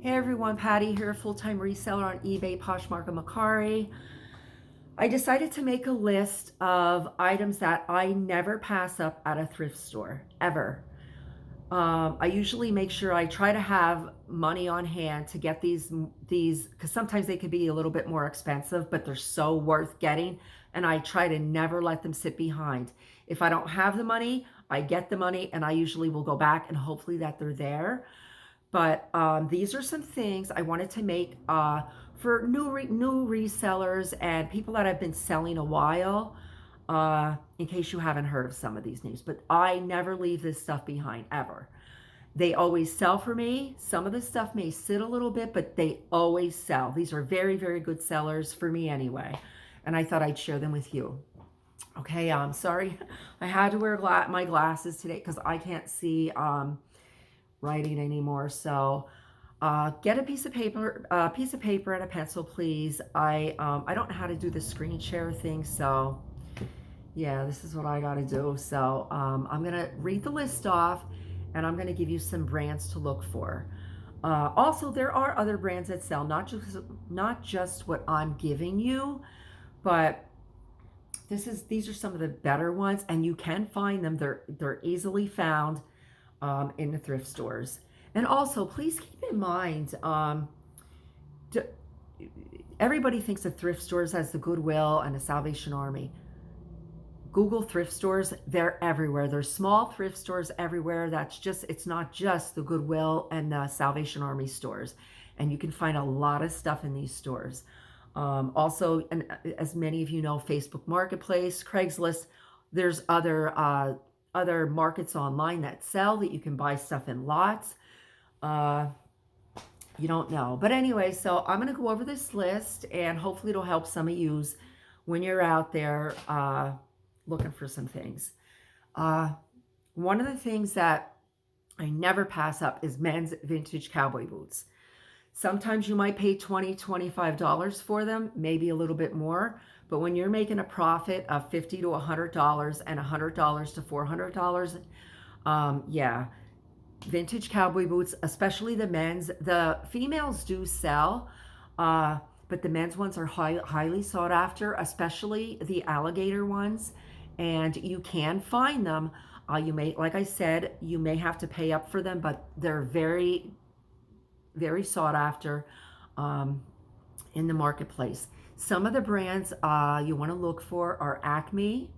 Hey everyone, Patty here, full-time reseller on eBay, Poshmark, and Mercari. I decided to make a list of items that I never pass up at a thrift store, ever. I usually make sure I try to have money on hand to get these, because sometimes they could be a little bit more expensive, but they're so worth getting, and I try to never let them sit behind. If I don't have the money, I get the money, and I usually will go back and hopefully that they're there. But these are some things I wanted to make for new resellers and people that have been selling a while, in case you haven't heard of some of these names. But I never leave this stuff behind, ever. They always sell for me. Some of the stuff may sit a little bit, but they always sell. These are very, very good sellers for me anyway. And I thought I'd share them with you. Okay, I'm sorry. I had to wear my glasses today because I can't see writing anymore. So get a piece of paper and a pencil, please. I don't know how to do the screen share thing, so yeah, this is what I got to do. So I'm gonna read the list off, and I'm gonna give you some brands to look for. Also, there are other brands that sell, not just what I'm giving you, but these are some of the better ones, and you can find them. They're easily found in the thrift stores. And also, please keep in mind, everybody thinks of thrift stores as the Goodwill and the Salvation Army. Google thrift stores, they're everywhere. There's small thrift stores everywhere. It's not just the Goodwill and the Salvation Army stores. And you can find a lot of stuff in these stores. Also, and as many of you know, Facebook Marketplace, Craigslist, there's other markets online that sell that you can buy stuff in lots. You don't know. But anyway, so I'm going to go over this list, and hopefully it'll help some of you when you're out there looking for some things. One of the things that I never pass up is men's vintage cowboy boots. Sometimes you might pay $20, $25 for them, maybe a little bit more. But when you're making a profit of $50 to $100 and $100 to $400, yeah, vintage cowboy boots, especially the men's. The females do sell, but the men's ones are highly sought after, especially the alligator ones. And you can find them. Like I said, you may have to pay up for them, but they're very, very sought after in the marketplace. Some of the brands you want to look for are Acme,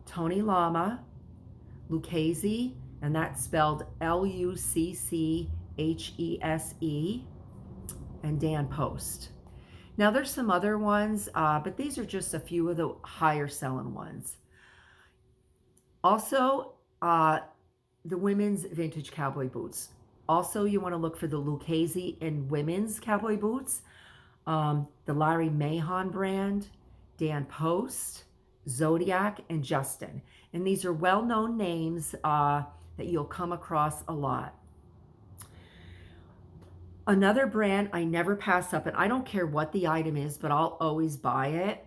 Tony Lama, Lucchese, and that's spelled Lucchese, and Dan Post. Now there's some other ones, but these are just a few of the higher selling ones. Also, the women's vintage cowboy boots. Also, you want to look for the Lucchese in women's cowboy boots. The Larry Mahon brand, Dan Post, Zodiac, and Justin. And these are well-known names that you'll come across a lot. Another brand I never pass up, and I don't care what the item is, but I'll always buy it,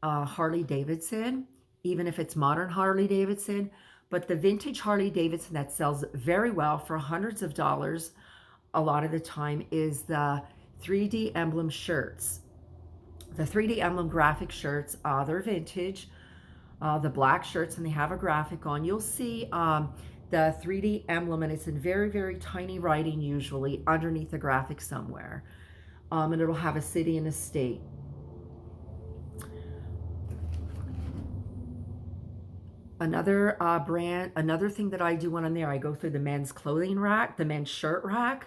Harley Davidson, even if it's modern Harley Davidson. But the vintage Harley Davidson that sells very well for hundreds of dollars a lot of the time is the 3D emblem shirts. The 3D emblem graphic shirts, they're vintage. The black shirts, and they have a graphic on. You'll see the 3D emblem, and it's in very, very tiny writing, usually underneath the graphic somewhere. And it'll have a city and a state. Another brand, another thing that I do on there, I go through the men's clothing rack, the men's shirt rack,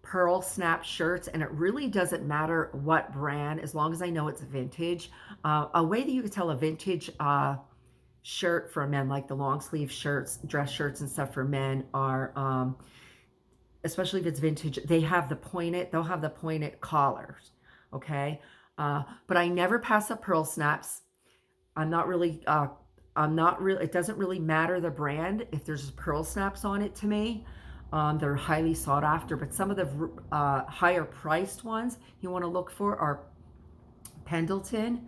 pearl snap shirts, and it really doesn't matter what brand, as long as I know it's vintage. A way that you can tell a vintage shirt for men, like the long sleeve shirts, dress shirts and stuff for men, are, especially if it's vintage, they'll have the pointed collars, okay? But I never pass up pearl snaps. It doesn't really matter the brand if there's pearl snaps on it to me. They're highly sought after, but some of the higher priced ones you want to look for are Pendleton,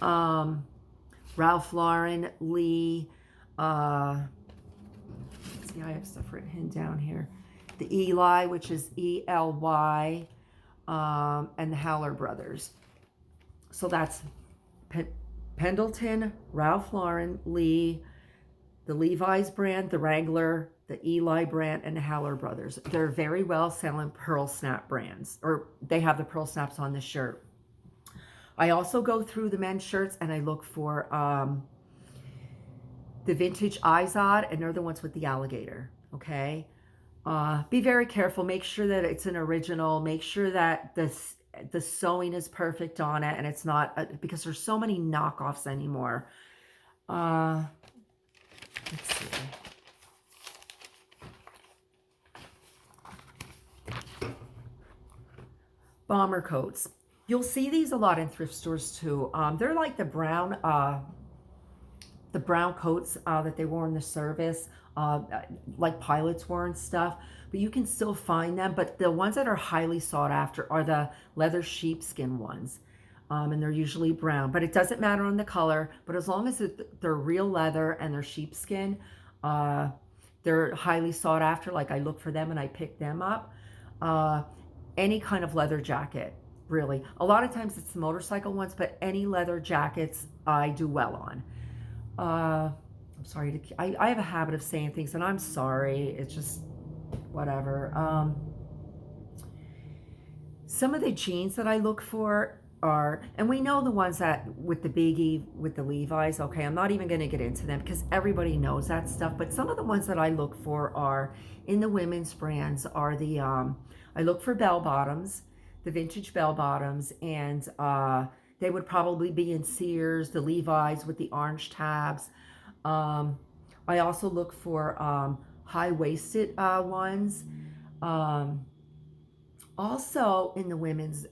Ralph Lauren, Lee. Let's see, I have stuff written down here. the Eli, which is ELY, and the Howler Brothers. So that's Pendleton, Ralph Lauren, Lee, the Levi's brand, the Wrangler, the Eli brand, and the Howler Brothers. They're very well selling pearl snap brands, or they have the pearl snaps on the shirt. I also go through the men's shirts and I look for the vintage Izod, and they're the ones with the alligator, okay? Be very careful. Make sure that it's an original. Make sure that the sewing is perfect on it, and it's not, because there's so many knockoffs anymore. Let's see. Bomber coats. You'll see these a lot in thrift stores too. They're like the brown coats that they wore in the service, like pilots wore and stuff. But you can still find them. But the ones that are highly sought after are the leather sheepskin ones. And they're usually brown. But it doesn't matter on the color. But as long as they're real leather and they're sheepskin, they're highly sought after. Like, I look for them and I pick them up. Any kind of leather jacket, really. A lot of times it's the motorcycle ones, but any leather jackets I do well on. I'm sorry I have a habit of saying things, and I'm sorry. It's just whatever. Some of the jeans that I look for are, and we know the ones that with the biggie, with the Levi's. Okay, I'm not even going to get into them because everybody knows that stuff. But some of the ones that I look for are in the women's brands are the I look for bell bottoms, the vintage bell bottoms, and they would probably be in Sears, the Levi's with the orange tabs. I also look for high-waisted ones. Also in the women's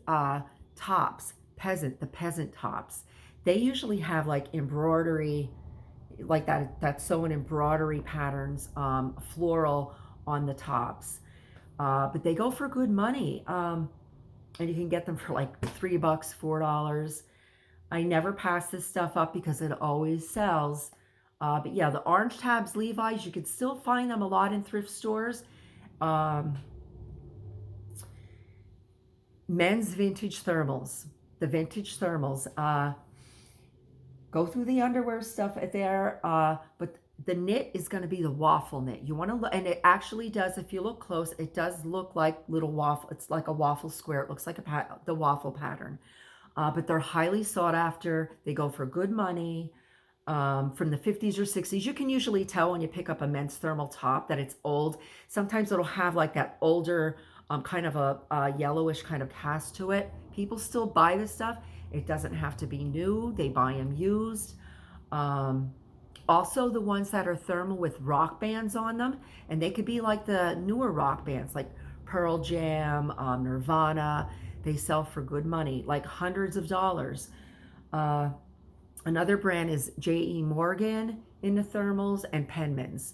tops, the peasant tops. They usually have like embroidery, like that sewing embroidery patterns, floral on the tops. But they go for good money. And you can get them for like $3, $4. I never pass this stuff up because it always sells. But yeah, the orange tabs Levi's, you can still find them a lot in thrift stores. Men's vintage thermals, the vintage thermals. Go through the underwear stuff there, but the knit is going to be the waffle knit. You want to look, and it actually does, if you look close, it does look like little waffle. It's like a waffle square. It looks like the waffle pattern. But they're highly sought after. They go for good money. From the 50s or 60s. You can usually tell when you pick up a men's thermal top that it's old. Sometimes it'll have like that older, kind of a yellowish kind of cast to it. People still buy this stuff. It doesn't have to be new. They buy them used. Also, the ones that are thermal with rock bands on them, and they could be like the newer rock bands, like Pearl Jam, Nirvana. They sell for good money, like hundreds of dollars. Another brand is J.E. Morgan in the thermals, and Penman's.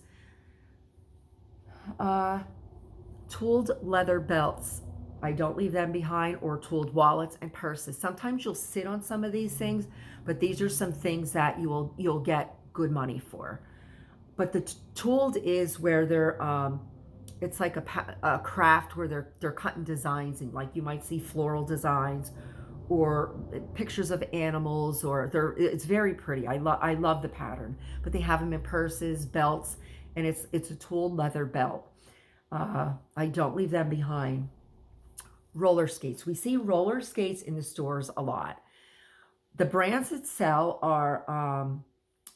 Tooled leather belts. I don't leave them behind, or tooled wallets and purses. Sometimes you'll sit on some of these things, but these are some things that you'll get good money for. But the tooled is where they're it's like a craft where they're cutting designs, and like you might see floral designs or pictures of animals, or it's very pretty. I love the pattern, but they have them in purses, belts, and it's a tooled leather belt. I don't leave them behind. Roller skates. We see roller skates in the stores a lot. The brands that sell are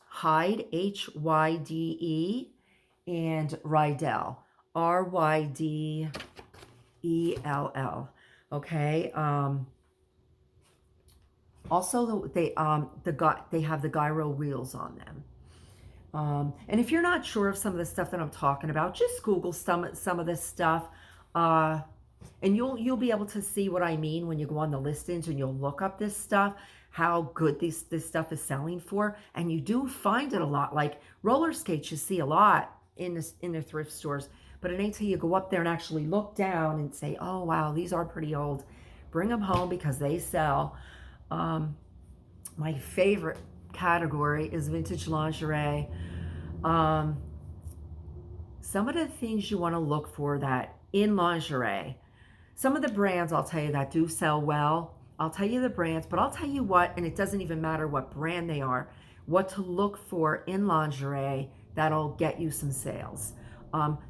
Hyde, Hyde, and Rydell, Rydell. Okay. Also, they have the gyro wheels on them. And if you're not sure of some of the stuff that I'm talking about, just Google some of this stuff, and you'll be able to see what I mean when you go on the listings and you'll look up this stuff, how good this stuff is selling for. And you do find it a lot. Like roller skates, you see a lot in the thrift stores, but it ain't till you go up there and actually look down and say, oh wow, these are pretty old. Bring them home because they sell. My favorite category is vintage lingerie. Some of the things you want to look for that in lingerie. Some of the brands I'll tell you that do sell well. I'll tell you the brands, but I'll tell you what, and it doesn't even matter what brand they are, what to look for in lingerie that'll get you some sales.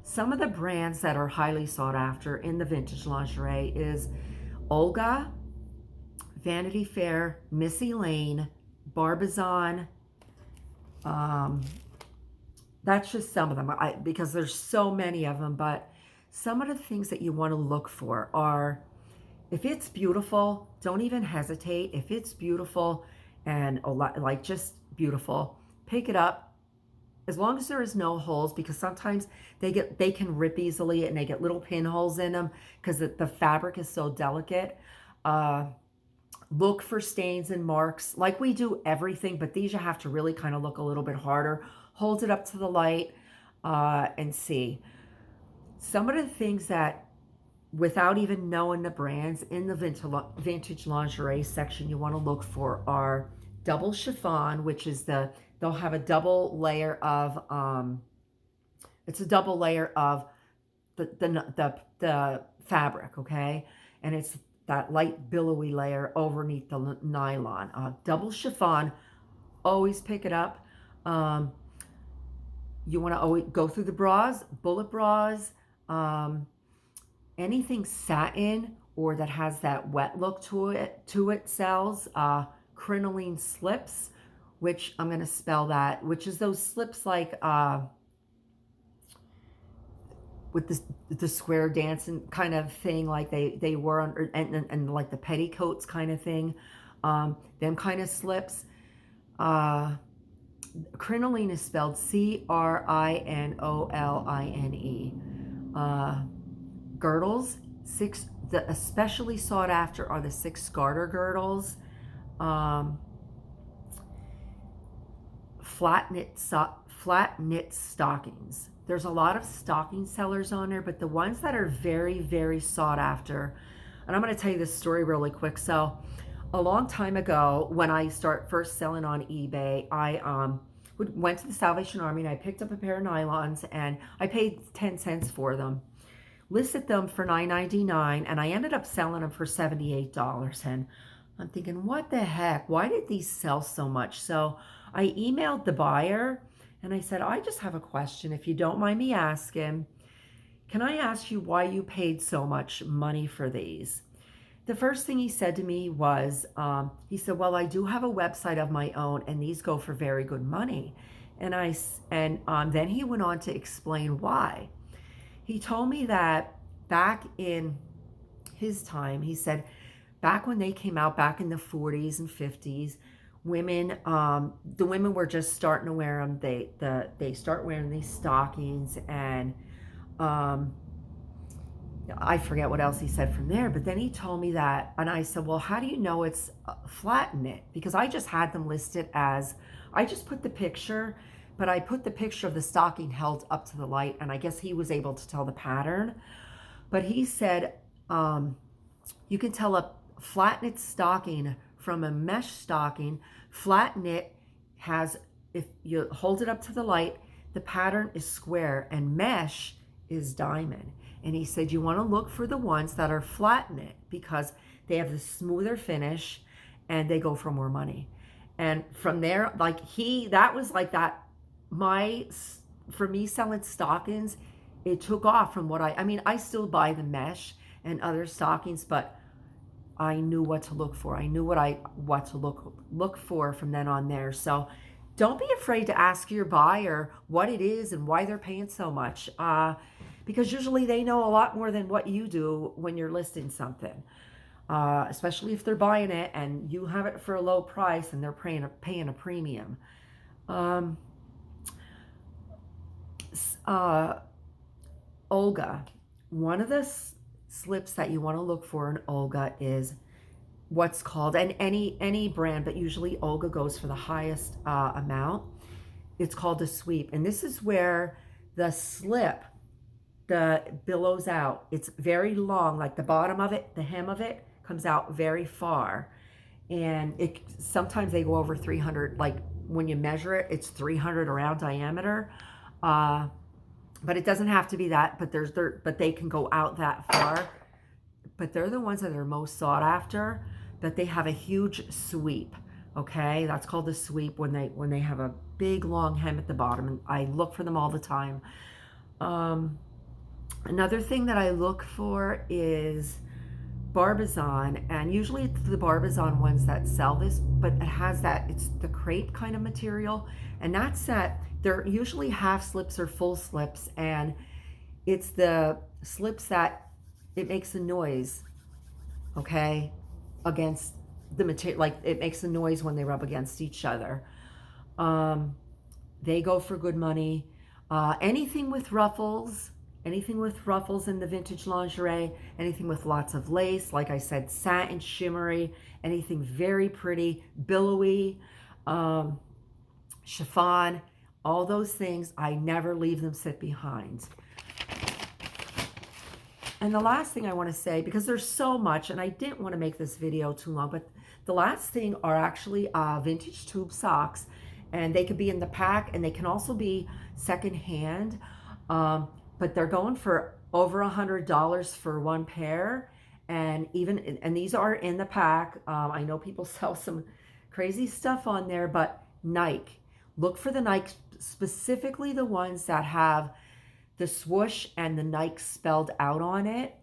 Some of the brands that are highly sought after in the vintage lingerie is Olga, Vanity Fair, Missy Lane, Barbizon. That's just some of them, because there's so many of them. But some of the things that you want to look for are, if it's beautiful, don't even hesitate. If it's beautiful and a lot, like just beautiful, pick it up. As long as there is no holes, because sometimes they can rip easily and they get little pinholes in them because the fabric is so delicate. Look for stains and marks like we do everything, but these you have to really kind of look a little bit harder. Hold it up to the light and see. Some of the things that, without even knowing the brands, in the vintage lingerie section you want to look for are double chiffon, which is they'll have a double layer of it's a double layer of the fabric, okay, and it's that light billowy layer underneath the nylon. Double chiffon, always pick it up. You want to always go through the bras, bullet bras, anything satin or that has that wet look to it sells. Crinoline slips, which I'm going to spell that, which is those slips like with the square dancing kind of thing, like they were on, and like the petticoats kind of thing, them kind of slips. Crinoline is spelled Crinoline. Girdles, especially sought after are the 6 garter girdles. Flat knit stockings. There's a lot of stocking sellers on there, but the ones that are very, very sought after, and I'm going to tell you this story really quick. So a long time ago, when I first selling on eBay, I went to the Salvation Army and I picked up a pair of nylons and I paid 10 cents for them. Listed them for $9.99 and I ended up selling them for $78. And I'm thinking, what the heck? Why did these sell so much? So I emailed the buyer and I said, I just have a question. If you don't mind me asking, can I ask you why you paid so much money for these? The first thing he said to me was, he said, well, I do have a website of my own and these go for very good money. And then he went on to explain why. He told me that back in his time, he said, back when they came out, back in the 40s and 50s, the women were just starting to wear them. They start wearing these stockings, and I forget what else he said from there. But then he told me that, and I said, well, how do you know it's flat knit? Because I just had them listed as, I just put the picture, but I put the picture of the stocking held up to the light, and I guess he was able to tell the pattern. But he said, you can tell a flat knit stocking from a mesh stocking. Flat knit has, if you hold it up to the light, the pattern is square and mesh is diamond. And he said you want to look for the ones that are flat knit because they have the smoother finish and they go for more money. And from there, that was like that. For me selling stockings, it took off from what I mean, I still buy the mesh and other stockings, but I knew what to look for. I knew what to look for from then on there. So don't be afraid to ask your buyer what it is and why they're paying so much, because usually they know a lot more than what you do when you're listing something, especially if they're buying it and you have it for a low price and they're paying a premium. Olga, one of the slips that you want to look for in Olga is what's called, and any brand, but usually Olga goes for the highest amount. It's called a sweep, and this is where the slip billows out. It's very long, like the bottom of it, the hem of it comes out very far, and sometimes they go over 300. Like when you measure it, it's 300 around diameter. But it doesn't have to be that, but they can go out that far. But they're the ones that are most sought after, that they have a huge sweep. Okay, that's called the sweep when they have a big long hem at the bottom, and I look for them all the time. Another thing that I look for is Barbizon, and usually it's the Barbizon ones that sell this, but it has that, it's the crepe kind of material, and that's that, they're usually half slips or full slips, and it's the slips that it makes a noise, okay, against the material, like it makes a noise when they rub against each other. They go for good money. Anything with ruffles in the vintage lingerie, anything with lots of lace, like I said, satin, shimmery, anything very pretty, billowy, chiffon, all those things, I never leave them sit behind. And the last thing I want to say, because there's so much, and I didn't want to make this video too long, but the last thing are actually vintage tube socks, and they could be in the pack, and they can also be secondhand, but they're going for over $100 for one pair, and these are in the pack. I know people sell some crazy stuff on there, but Nike, look for the Nike, specifically the ones that have the swoosh and the Nike spelled out on it.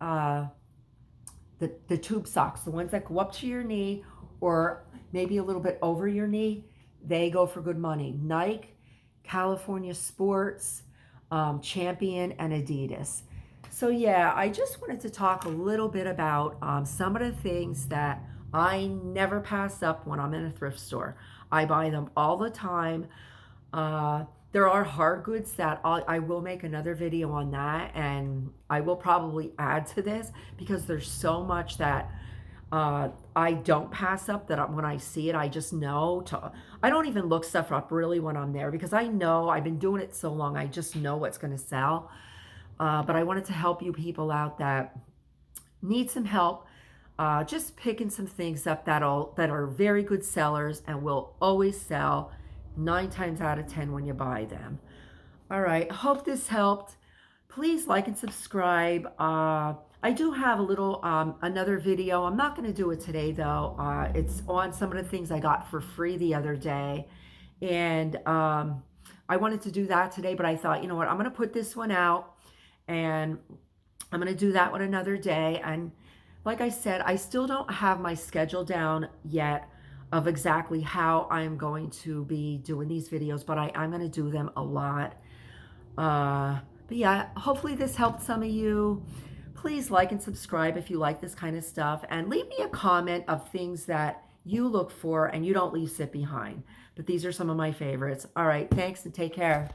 The tube socks, the ones that go up to your knee or maybe a little bit over your knee, they go for good money. Nike, California Sports, Champion, and Adidas. So yeah, I just wanted to talk a little bit about some of the things that I never pass up when I'm in a thrift store. I buy them all the time. There are hard goods that I will make another video on that, and I will probably add to this because there's so much that I don't pass up, that when I see it, I just know I don't even look stuff up really when I'm there, because I know, I've been doing it so long, I just know what's going to sell. But I wanted to help you people out that need some help, just picking some things up that are very good sellers and will always sell 9 times out of 10 when you buy them. All right, hope this helped. Please like and subscribe. I do have a little another video. I'm not going to do it today though. It's on some of the things I got for free the other day, and I wanted to do that today, but I thought, you know what, I'm going to put this one out, and I'm going to do that one another day. And like I said, I still don't have my schedule down yet of exactly how I'm going to be doing these videos, but I'm going to do them a lot. But yeah, hopefully this helped some of you. Please like and subscribe if you like this kind of stuff, and leave me a comment of things that you look for and you don't leave sit behind. But these are some of my favorites. All right, thanks and take care.